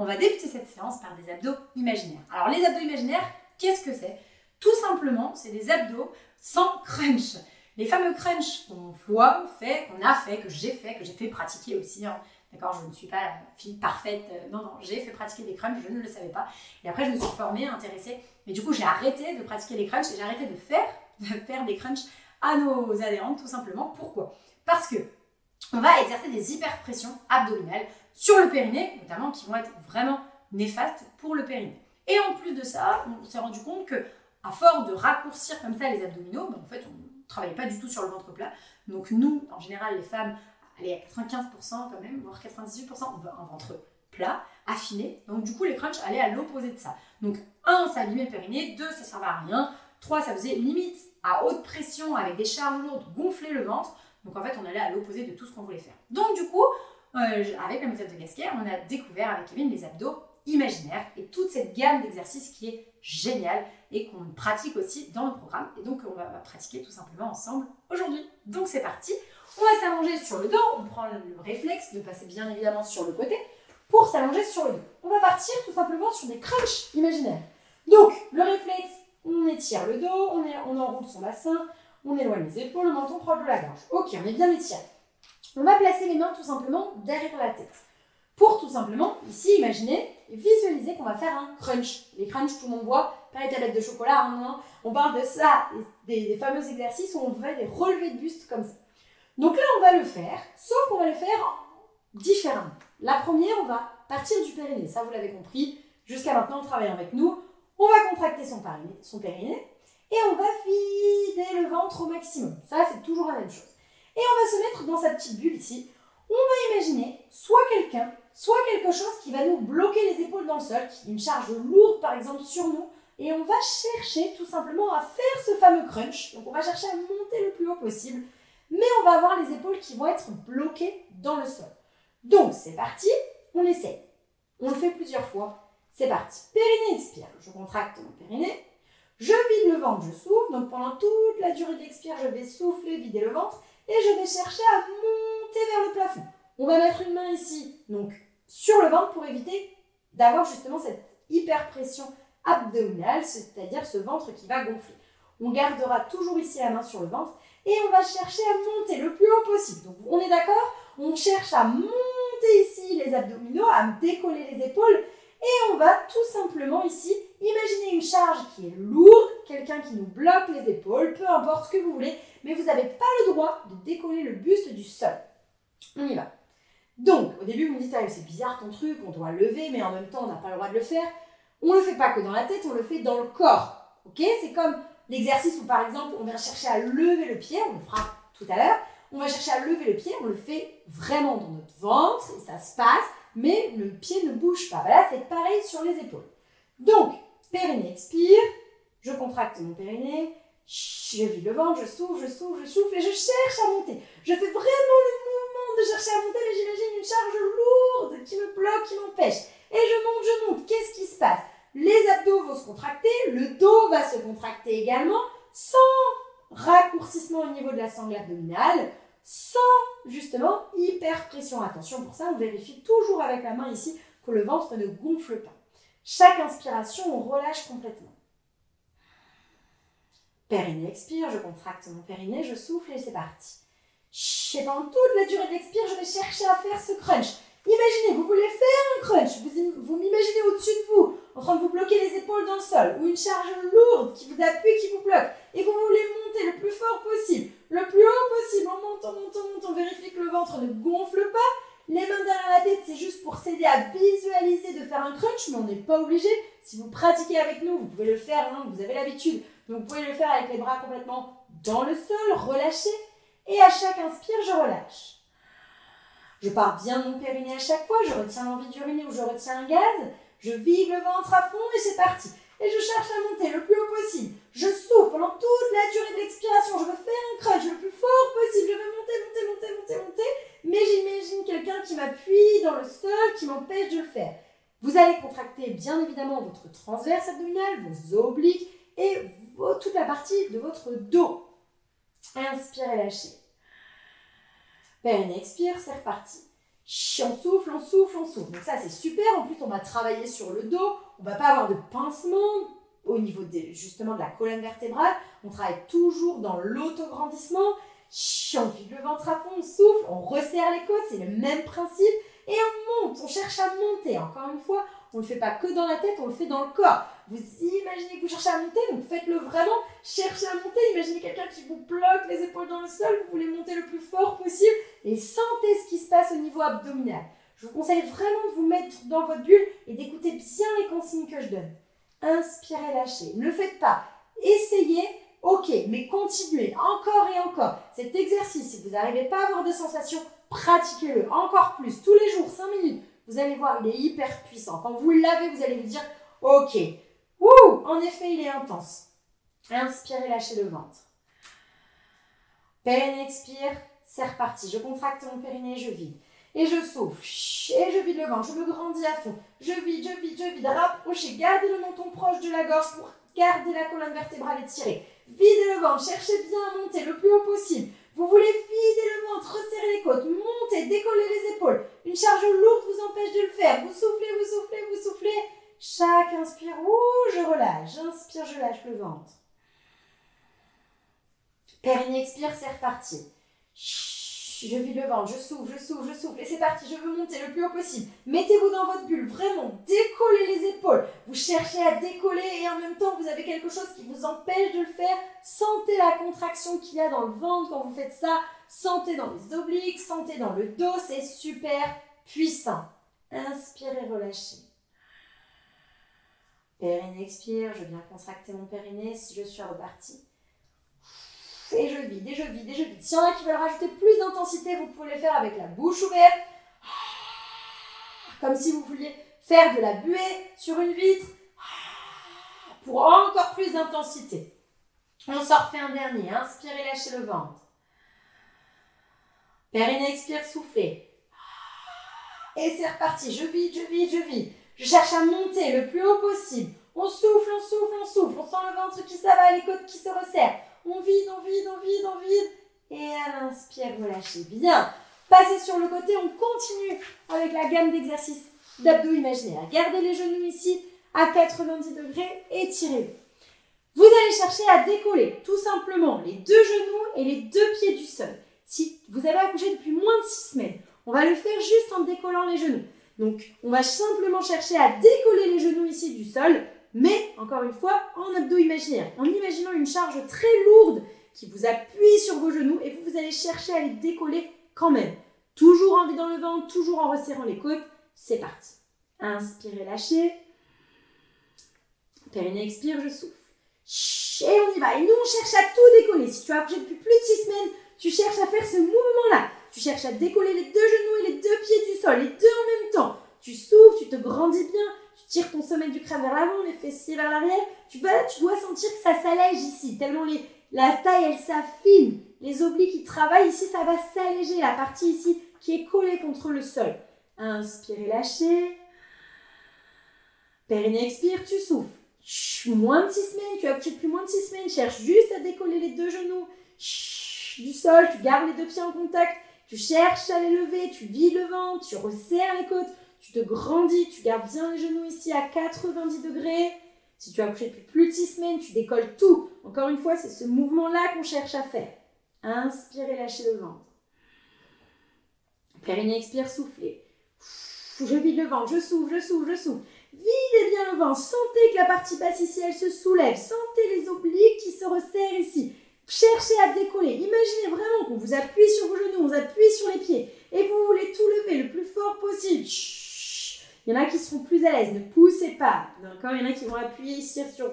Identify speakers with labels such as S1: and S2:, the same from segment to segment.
S1: on va débuter cette séance par des abdos imaginaires. Alors les abdos imaginaires, qu'est-ce que c'est? Tout simplement, c'est des abdos sans crunch. Les fameux crunch qu'on voit, qu'on a fait, que j'ai fait pratiquer aussi. Hein. D'accord, je ne suis pas la fille parfaite. Non, j'ai fait pratiquer des crunchs, je ne le savais pas. Et après, je me suis formée, intéressée. Et du coup, j'ai arrêté de pratiquer les crunchs et j'ai arrêté de faire des crunchs à nos adhérentes, tout simplement. Pourquoi? Parce que on va exercer des hyperpressions abdominales sur le périnée, notamment, qui vont être vraiment néfastes pour le périnée. Et en plus de ça, on s'est rendu compte que, à force de raccourcir comme ça les abdominaux, en fait, on ne travaillait pas du tout sur le ventre plat. Donc nous, en général, les femmes, allez, à 95% quand même, voire 98%, on veut un ventre plat, affiné. Donc du coup, les crunchs allaient à l'opposé de ça. Donc 1, ça abîmait le périnée, 2, ça ne servait à rien, 3, ça faisait limite à haute pression avec des charges lourdes gonfler le ventre. Donc en fait, on allait à l'opposé de tout ce qu'on voulait faire. Donc du coup, avec la méthode de Gasquet, on a découvert avec Kevin les abdos imaginaires et toute cette gamme d'exercices qui est géniale et qu'on pratique aussi dans le programme. Et donc, on va pratiquer tout simplement ensemble aujourd'hui. Donc, c'est parti. On va s'allonger sur le dos. On prend le réflexe de passer bien évidemment sur le côté pour s'allonger sur le dos. On va partir tout simplement sur des crunchs imaginaires. Donc, le réflexe, on étire le dos, on enroule son bassin, on éloigne les épaules, le menton proche de la gorge. Ok, on est bien étiré. On va placer les mains tout simplement derrière la tête. Pour tout simplement, ici, imaginez, visualiser qu'on va faire un crunch. Les crunchs, tout le monde voit, pas les tablettes de chocolat, hein, on parle de ça, des fameux exercices où on fait des relevés de buste comme ça. Donc là, on va le faire, sauf qu'on va le faire différemment. La première, on va partir du périnée, ça vous l'avez compris, jusqu'à maintenant, en travaillant avec nous, on va contracter son périnée et on va vider le ventre au maximum. Ça, c'est toujours la même chose. Et on va se mettre dans sa petite bulle ici. On va imaginer soit quelqu'un, soit quelque chose qui va nous bloquer les épaules dans le sol, qui est une charge lourde par exemple sur nous, et on va chercher tout simplement à faire ce fameux crunch. Donc on va chercher à monter le plus haut possible, mais on va avoir les épaules qui vont être bloquées dans le sol. Donc c'est parti, on essaye. On le fait plusieurs fois. C'est parti. Périnée, expire. Je contracte mon périnée. Je vide le ventre, je souffle. Donc pendant toute la durée de l'expire, je vais souffler, vider le ventre, et je vais chercher à monter vers le plafond. On va mettre une main ici, donc sur le ventre pour éviter d'avoir justement cette hyperpression abdominale, c'est-à-dire ce ventre qui va gonfler. On gardera toujours ici la main sur le ventre et on va chercher à monter le plus haut possible. Donc on est d'accord? On cherche à monter ici les abdominaux, à décoller les épaules et on va tout simplement ici imaginer une charge qui est lourde, quelqu'un qui nous bloque les épaules, peu importe ce que vous voulez, mais vous n'avez pas le droit de décoller le buste du sol. On y va. Donc, au début, vous me dites, ah, c'est bizarre ton truc, on doit lever, mais en même temps, on n'a pas le droit de le faire. On ne le fait pas que dans la tête, on le fait dans le corps. Ok? C'est comme l'exercice où, par exemple, on vient chercher à lever le pied, on le fera tout à l'heure. On va chercher à lever le pied, on le fait vraiment dans notre ventre, et ça se passe, mais le pied ne bouge pas. Voilà, c'est pareil sur les épaules. Donc, périnée, expire, je contracte mon périnée, je vide le ventre, je souffle, et je cherche à monter. Je fais vraiment le mouvement de chercher à monter, mais j'imagine une charge lourde qui me bloque, qui m'empêche. Et je monte. Qu'est-ce qui se passe? Les abdos vont se contracter, le dos va se contracter également, sans raccourcissement au niveau de la sangle abdominale, sans justement hyperpression. Attention, pour ça, on vérifie toujours avec la main ici que le ventre ne gonfle pas. Chaque inspiration, on relâche complètement. Périnée, expire, je contracte mon périnée, je souffle et c'est parti. Et pendant toute la durée de l'expire, je vais chercher à faire ce crunch. Imaginez, vous voulez faire un crunch, vous m'imaginez au-dessus de vous, en train de vous bloquer les épaules dans le sol, ou une charge lourde qui vous appuie, qui vous bloque, et vous voulez monter le plus fort possible, le plus haut possible, en montant, on vérifie que le ventre ne gonfle pas. Les mains derrière la tête, c'est juste pour s'aider à visualiser de faire un crunch, mais on n'est pas obligé. Si vous pratiquez avec nous, vous pouvez le faire, hein, vous avez l'habitude. Donc vous pouvez le faire avec les bras complètement dans le sol, relâchés. Et à chaque inspire, je relâche. Je pars bien de mon périnée à chaque fois, je retiens l'envie d'uriner ou je retiens un gaz. Je vide le ventre à fond et c'est parti. Et je cherche à monter le plus haut possible. Je souffle pendant toute la durée de l'expiration. Je veux faire un crunch le plus fort possible. Je veux monter. Mais j'imagine quelqu'un qui m'appuie dans le sol, qui m'empêche de le faire. Vous allez contracter bien évidemment votre transverse abdominal, vos obliques et toute la partie de votre dos. Inspire et lâchez. Périnée, expire, c'est reparti. On souffle, on souffle, on souffle. Donc ça, c'est super. En plus, on va travailler sur le dos. On ne va pas avoir de pincement au niveau justement de la colonne vertébrale. On travaille toujours dans l'autograndissement. On vide le ventre à fond, on souffle, on resserre les côtes. C'est le même principe. Et on monte, on cherche à monter. Encore une fois, on ne le fait pas que dans la tête, on le fait dans le corps. Vous imaginez que vous cherchez à monter, donc faites-le vraiment. Cherchez à monter. Imaginez quelqu'un qui vous bloque les épaules dans le sol. Vous voulez monter le plus fort possible. Et sentez ce qui se passe au niveau abdominal. Je vous conseille vraiment de vous mettre dans votre bulle et d'écouter bien les consignes que je donne. Inspirez, lâchez. Ne le faites pas. Essayez, ok, mais continuez encore et encore. Cet exercice, si vous n'arrivez pas à avoir de sensations, pratiquez-le encore plus, tous les jours, 5 minutes. Vous allez voir, il est hyper puissant. Quand vous l'avez, vous allez vous dire, ok, en effet, il est intense. Inspirez, lâchez le ventre. Périnée, expire, c'est reparti. Je contracte mon périnée, je vide. Et je souffle. Et je vide le ventre, je me grandis à fond. Je vide, je vide, je vide. Rapprochez, gardez le menton proche de la gorge pour garder la colonne vertébrale étirée. Videz le ventre, cherchez bien à monter le plus haut possible. Vous voulez vider le ventre, resserrer les côtes, monter, décoller les épaules. Une charge lourde vous empêche de le faire. Vous soufflez, vous soufflez, vous soufflez. Chaque inspire, je relâche. J'inspire, je lâche le ventre. Périnée, expire, c'est reparti. Je vide le ventre, je souffle, je souffle, je souffle. Et c'est parti, je veux monter le plus haut possible. Mettez-vous dans votre bulle, vraiment, décollez les épaules. Vous cherchez à décoller et en même temps, vous avez quelque chose qui vous empêche de le faire. Sentez la contraction qu'il y a dans le ventre quand vous faites ça. Sentez dans les obliques, sentez dans le dos, c'est super puissant. Inspirez, relâchez. Périnée, expire, je viens contracter mon périnée si je suis repartie. Et je vide, et je vide, et je vide. S'il y en a qui veulent rajouter plus d'intensité, vous pouvez le faire avec la bouche ouverte. Comme si vous vouliez faire de la buée sur une vitre. Pour encore plus d'intensité. On s'en refait un dernier. Inspirez, lâchez le ventre. Périnée, expire, soufflez. Et c'est reparti. Je vide, je vide, je vide. Je cherche à monter le plus haut possible. On souffle, on souffle, on souffle. On sent le ventre qui s'avale, les côtes qui se resserrent. On vide, on vide, on vide, on vide. Et à l'inspire, vous lâchez bien. Passez sur le côté, on continue avec la gamme d'exercices d'abdos imaginaires. Gardez les genoux ici à 90 degrés, étirez-les. Vous allez chercher à décoller tout simplement les deux genoux et les deux pieds du sol. Si vous avez accouché depuis moins de 6 semaines, on va le faire juste en décollant les genoux. Donc, on va simplement chercher à décoller les genoux ici du sol, mais, encore une fois, en abdos imaginaires, en imaginant une charge très lourde qui vous appuie sur vos genoux et vous allez chercher à les décoller quand même. Toujours en vidant le ventre, toujours en resserrant les côtes. C'est parti. Inspirez, lâchez. Périnée, expire, je souffle. Et on y va. Et nous, on cherche à tout décoller. Si tu as accouché depuis plus de 6 semaines, tu cherches à faire ce mouvement-là. Tu cherches à décoller les deux genoux et les deux pieds du sol, les deux en même temps. Tu souffles, tu te grandis bien. Tu tires ton sommet du crâne vers l'avant, les fessiers vers l'arrière. Tu dois sentir que ça s'allège ici, tellement la taille, elle s'affine. Les obliques qui travaillent ici, ça va s'alléger. La partie ici qui est collée contre le sol. Inspirez, lâchez. Périnée, expire, tu souffles. Moins de 6 semaines, tu as accouché depuis moins de 6 semaines. Cherche juste à décoller les deux genoux du sol. Tu gardes les deux pieds en contact. Tu cherches à les lever. Tu vides le ventre. Tu resserres les côtes. Tu te grandis, tu gardes bien les genoux ici à 90 degrés. Si tu as accouché depuis plus de 6 semaines, tu décolles tout. Encore une fois, c'est ce mouvement-là qu'on cherche à faire. Inspirez, lâchez le ventre. Périnée, expire, soufflez. Je vide le ventre, je souffle, je souffle, je souffle. Videz bien le ventre. Sentez que la partie basse ici, elle se soulève. Sentez les obliques qui se resserrent ici. Cherchez à décoller. Imaginez vraiment qu'on vous appuie sur vos genoux, on vous appuie sur les pieds. Et vous voulez tout lever le plus fort possible. Il y en a qui seront plus à l'aise, ne poussez pas. D'accord, il y en a qui vont appuyer ici sur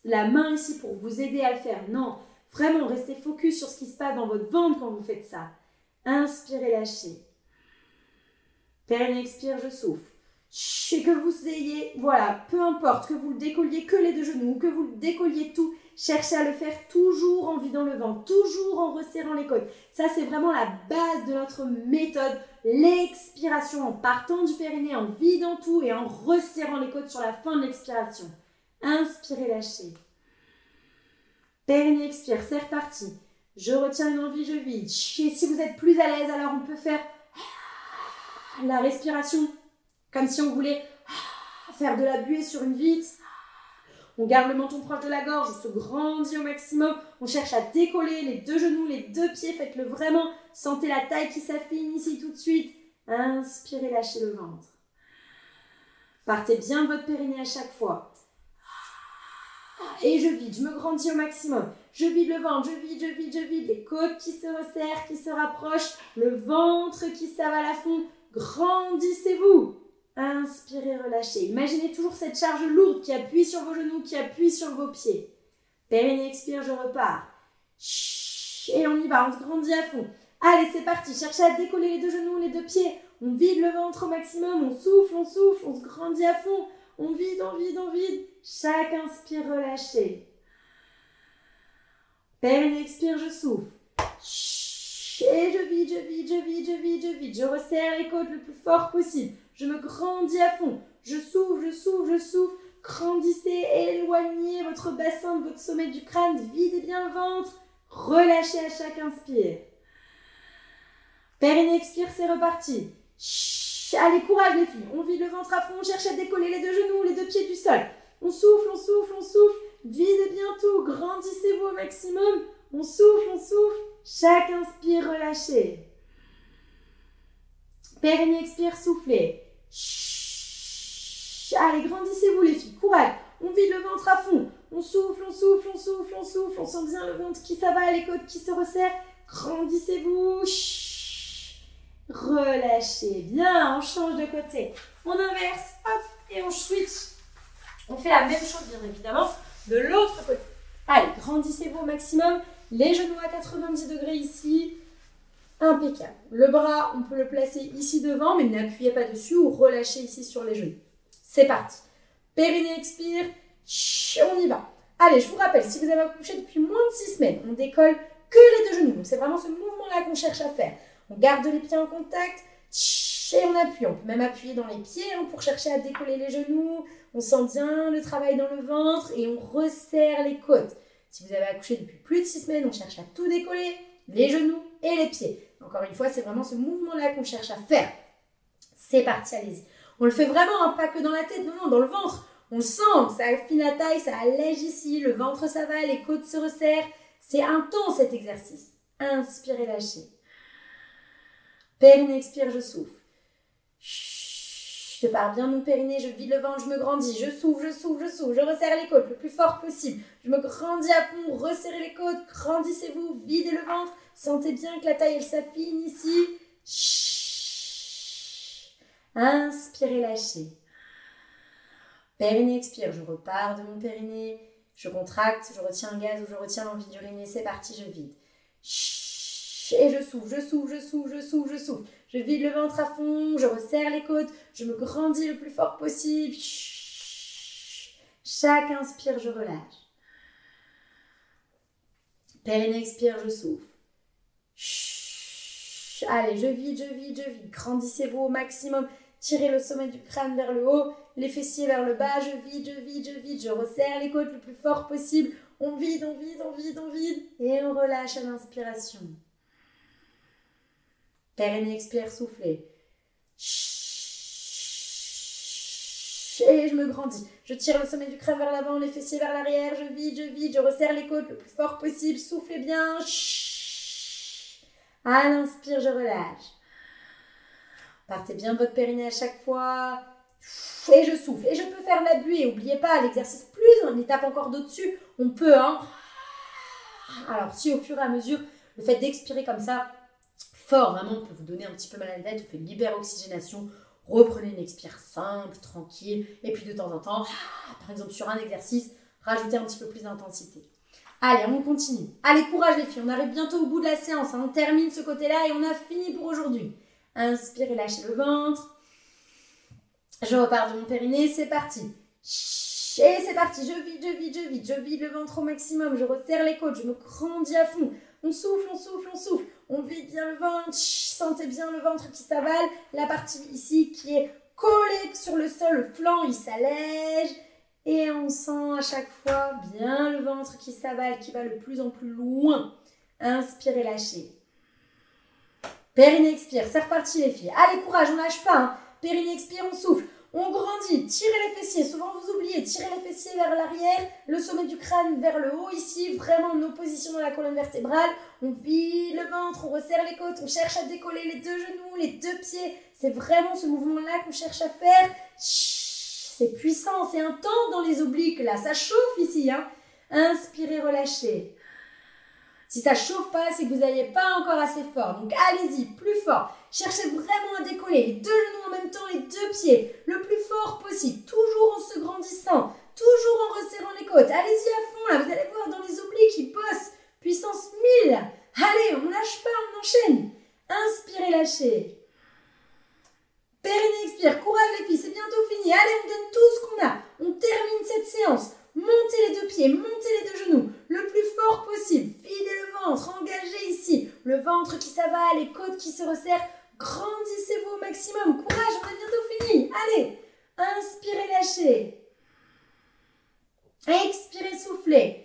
S1: la main ici pour vous aider à le faire. Non, vraiment, restez focus sur ce qui se passe dans votre ventre quand vous faites ça. Inspirez, lâchez. Périnée, expire, je souffle. Et que vous ayez, voilà, peu importe, que vous le décolliez que les deux genoux, que vous le décolliez tout, cherchez à le faire toujours en vidant le ventre, toujours en resserrant les côtes. Ça, c'est vraiment la base de notre méthode. L'expiration en partant du périnée, en vidant tout et en resserrant les côtes sur la fin de l'expiration. Inspirez, lâchez. Périnée, expire, c'est reparti. Je retiens une envie, je vide. Et si vous êtes plus à l'aise, alors on peut faire la respiration, comme si on voulait faire de la buée sur une vitre. On garde le menton proche de la gorge, on se grandit au maximum. On cherche à décoller les deux genoux, les deux pieds. Faites-le vraiment. Sentez la taille qui s'affine ici tout de suite. Inspirez, lâchez le ventre. Partez bien de votre périnée à chaque fois. Et je vide, je me grandis au maximum. Je vide le ventre, je vide, je vide, je vide. Les côtes qui se resserrent, qui se rapprochent. Le ventre qui s'avale à fond. Grandissez-vous. Inspirez, relâchez. Imaginez toujours cette charge lourde qui appuie sur vos genoux, qui appuie sur vos pieds. Périnée, expire, je repars. Et on y va, on se grandit à fond. Allez, c'est parti. Cherchez à décoller les deux genoux, les deux pieds. On vide le ventre au maximum. On souffle, on se grandit à fond. On vide, on vide, on vide. Chaque inspire, relâchez. Périnée, expire, je souffle. Et je vide, je vide, je vide, je vide, je vide. Je resserre les côtes le plus fort possible. Je me grandis à fond. Je souffle, je souffle, je souffle. Grandissez, éloignez votre bassin de votre sommet du crâne. Videz bien le ventre. Relâchez à chaque inspire. Périnée, expire, c'est reparti. Allez, courage les filles. On vide le ventre à fond. On cherche à décoller les deux genoux, les deux pieds du sol. On souffle, on souffle, on souffle. Videz bien tout. Grandissez-vous au maximum. On souffle, on souffle. Chaque inspire, relâchez. Périnée, expire, soufflez. Allez, grandissez-vous les filles, courage. On vide le ventre à fond. On souffle, on souffle, on souffle, on souffle. On sent bien le ventre qui s'avale, les côtes qui se resserrent. Grandissez-vous. Relâchez. Bien, on change de côté. On inverse, hop, et on switch. On fait la même chose, bien évidemment, de l'autre côté. Allez, grandissez-vous au maximum. Les genoux à 90 degrés ici. Impeccable. Le bras, on peut le placer ici devant, mais n'appuyez pas dessus ou relâchez ici sur les genoux. C'est parti. Périnée, expire. On y va. Allez, je vous rappelle, si vous avez accouché depuis moins de 6 semaines, on décolle que les deux genoux. Donc, c'est vraiment ce mouvement-là qu'on cherche à faire. On garde les pieds en contact et on appuie. On peut même appuyer dans les pieds pour chercher à décoller les genoux. On sent bien le travail dans le ventre et on resserre les côtes. Si vous avez accouché depuis plus de 6 semaines, on cherche à tout décoller, les genoux et les pieds. Encore une fois, c'est vraiment ce mouvement-là qu'on cherche à faire. C'est parti, allez-y. On le fait vraiment, hein, pas que dans la tête, non, dans le ventre. On le sent, ça affine la taille, ça allège ici, le ventre s'avale, les côtes se resserrent. C'est intense cet exercice. Inspirez, lâchez. Périnée, expire, je souffle. Je pars bien mon périnée, je vide le ventre, je me grandis, je souffle, je souffle, je souffle, je resserre les côtes le plus fort possible. Je me grandis à fond, resserrez les côtes, grandissez-vous, videz le ventre. Sentez bien que la taille, elle s'affine ici. Inspirez, lâchez. Périnée, expire, je repars de mon périnée. Je contracte, je retiens un gaz ou je retiens l'envie d'uriner. C'est parti, je vide. Et je souffle, je souffle, je souffle, je souffle, je souffle. Je vide le ventre à fond, je resserre les côtes, je me grandis le plus fort possible. Chaque inspire, je relâche. Périnée, expire, je souffle. Allez, je vide, je vide, je vide. Grandissez-vous au maximum. Tirez le sommet du crâne vers le haut, les fessiers vers le bas. Je vide, je vide, je vide. Je resserre les côtes le plus fort possible. On vide, on vide, on vide, on vide. Et on relâche à l'inspiration. Périnée, expire, soufflez. Et je me grandis. Je tire le sommet du crâne vers l'avant, les fessiers vers l'arrière. Je vide, je resserre les côtes le plus fort possible. Soufflez bien. À l'inspire, je relâche. Partez bien de votre périnée à chaque fois. Et je souffle. Et je peux faire la buée. N'oubliez pas, l'exercice plus, une étape encore d'au-dessus. On peut, hein. Alors, si au fur et à mesure, le fait d'expirer comme ça, fort, vraiment, peut vous donner un petit peu mal à la tête, vous faites une hyperoxygénation, reprenez une expire simple, tranquille, et puis de temps en temps, par exemple sur un exercice, rajoutez un petit peu plus d'intensité. Allez, on continue. Allez, courage les filles, on arrive bientôt au bout de la séance, hein. On termine ce côté-là et on a fini pour aujourd'hui. Inspirez, lâchez le ventre. Je repars de mon périnée, c'est parti. Et c'est parti, je vide, je vide, je vide, je vide le ventre au maximum, je resserre les côtes, je me grandis à fond. On souffle, on souffle, on souffle. On vide bien le ventre, sentez bien le ventre qui s'avale. La partie ici qui est collée sur le sol, le flanc, il s'allège. Et on sent à chaque fois bien le ventre qui s'avale, qui va de plus en plus loin. Inspirez, lâchez. Périnée expire, c'est reparti les filles. Allez, courage, on lâche pas. Hein. Périnée expire, on souffle. On grandit, tirez les fessiers, souvent vous oubliez, tirez les fessiers vers l'arrière, le sommet du crâne vers le haut ici, vraiment en opposition dans la colonne vertébrale. On vide le ventre, on resserre les côtes, on cherche à décoller les deux genoux, les deux pieds. C'est vraiment ce mouvement-là qu'on cherche à faire. C'est puissant, c'est intense dans les obliques là, ça chauffe ici. Hein. Inspirez, relâchez. Si ça ne chauffe pas, c'est que vous n'allez pas encore assez fort. Donc allez-y, plus fort. Cherchez vraiment à décoller les deux genoux en même temps, les deux pieds, le plus fort possible, toujours en se grandissant, toujours en resserrant les côtes. Allez-y à fond là, vous allez voir dans les obliques, ils bossent. Puissance 1000. Allez, on lâche pas, on enchaîne. Inspirez, lâchez. Périnée expire, courage les filles, c'est bientôt fini. Allez, on donne tout ce qu'on a. On termine cette séance. Montez les deux pieds, montez les deux genoux, le plus fort possible. Videz le ventre, engagez ici. Le ventre qui s'avale, les côtes qui se resserrent. Grandissez-vous au maximum. Courage, on est bientôt fini. Allez, inspirez, lâchez. Expirez, soufflez.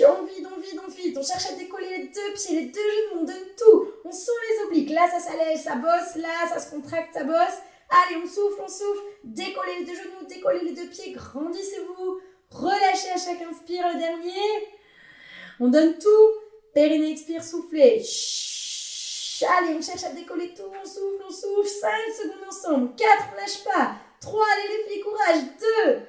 S1: On vide, on vide, on vide. On cherche à décoller les deux pieds, les deux genoux. On donne tout. On sent les obliques. Là, ça s'allège, ça bosse. Là, ça se contracte, ça bosse. Allez, on souffle, on souffle. Décollez les deux genoux, décollez les deux pieds. Grandissez-vous. Relâchez à chaque inspire, le dernier. On donne tout. Périnée expire, soufflez. Allez, on cherche à décoller tout. On souffle. 5 secondes ensemble. 4, on lâche pas. 3, allez les filles, courage. 2,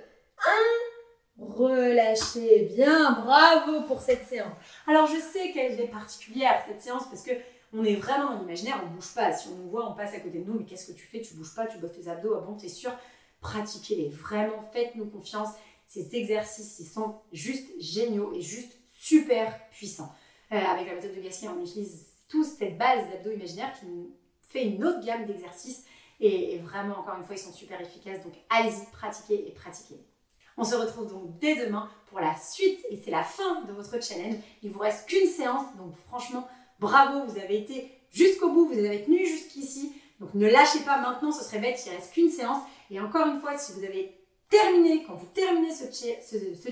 S1: 1. Relâchez. Bien, bravo pour cette séance. Alors, je sais qu'elle est particulière, cette séance, parce que on est vraiment dans l'imaginaire, on ne bouge pas. Si on nous voit, on passe à côté de nous. Mais qu'est-ce que tu fais? Tu ne bouges pas, tu bosses tes abdos. Ah bon, t'es sûr? Pratiquez-les. Vraiment, faites-nous confiance. Ces exercices, ils sont juste géniaux et juste super puissants. Avec la méthode de Gasquet, on utilise tous cette base d'abdos imaginaires qui nous fait une autre gamme d'exercices. Et vraiment, encore une fois, ils sont super efficaces. Donc, allez-y, pratiquez et pratiquez. On se retrouve donc dès demain pour la suite. Et c'est la fin de votre challenge. Il ne vous reste qu'une séance. Donc, franchement, bravo, vous avez été jusqu'au bout, vous avez tenu jusqu'ici. Donc ne lâchez pas maintenant, ce serait bête, il ne reste qu'une séance. Et encore une fois, si vous avez terminé, quand vous terminez ce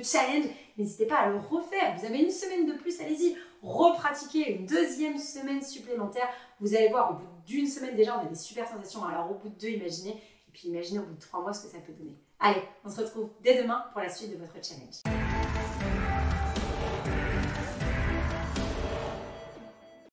S1: challenge, n'hésitez pas à le refaire. Vous avez une semaine de plus, allez-y, repratiquez une deuxième semaine supplémentaire. Vous allez voir, au bout d'une semaine déjà, on a des super sensations. Alors au bout de 2, imaginez. Et puis imaginez au bout de 3 mois ce que ça peut donner. Allez, on se retrouve dès demain pour la suite de votre challenge.